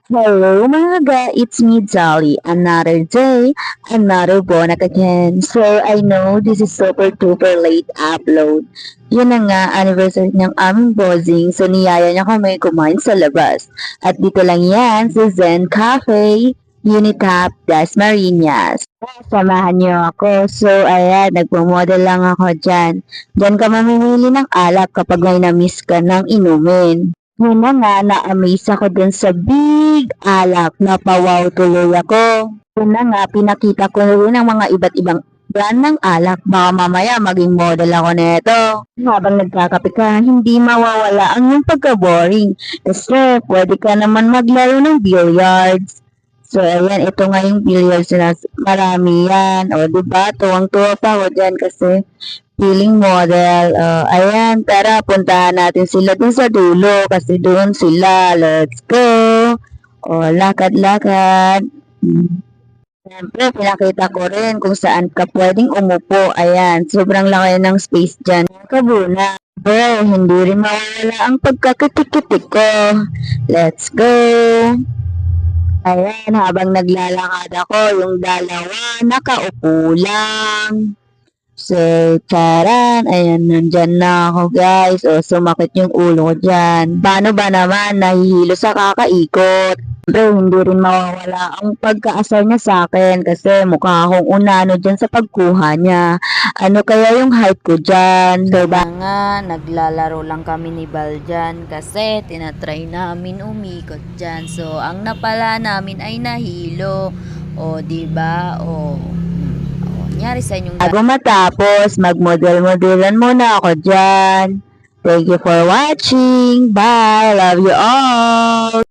Hello mga ga, it's me Jolly. Another day, another bonus again. So I know this is super duper late upload. Yun na nga, anniversary ng aming bossing, so niyaya niya kami kumain sa labas. At dito lang yan sa Zen Cafe, Unitap, Dasmariñas. Samahan niyo ako. So ayan, nagpo-model lang ako dyan. Diyan ka mamimili ng alak kapag may na-miss ka ng inumin. Yun na nga, na-amaze ako dun sa big alak. Napawaw tuloy ako. Yun na nga, pinakita ko rin ang mga iba't ibang brand ng alak. Baka mamaya maging model ako nito. Habang nagkakape ka, hindi mawawala ang iyong pagka-boring. Kasi pwede ka naman maglaro ng billiards. So, ayan, ito nga yung billiards na marami yan. O, diba? Tuwang-tuwa pa ako dyan kasi feeling model. Ayan, tara, puntahan natin sila dun sa dulo kasi doon sila. Let's go! Lakad-lakad. Siyempre, pinakita ko rin kung saan ka pwedeng umupo. Ayan, sobrang laki ng space dyan. Kabuna. Bro, hindi rin mawala ang pagkakatik-kitik ko. Let's go! Ayan, habang naglalakad ako, yung dalawa, nakaupo lang. So, charan, ayan, nandyan na ako guys. O, sumakit yung ulo ko dyan. Paano ba naman, nahihilo sa kakaikot? Siyempre, hindi rin mawawala ang pagkaasar niya sa akin kasi mukha akong unano dyan sa pagkuha niya. Ano kaya yung height ko dyan? So, ba nga, naglalaro lang kami ni Bal dyan kasi tinatry namin umikot dyan. So, ang napala namin ay nahilo. O, diba? O, nangyari sa inyong bago matapos, mag-model-modelan muna ako dyan. Thank you for watching. Bye. Love you all.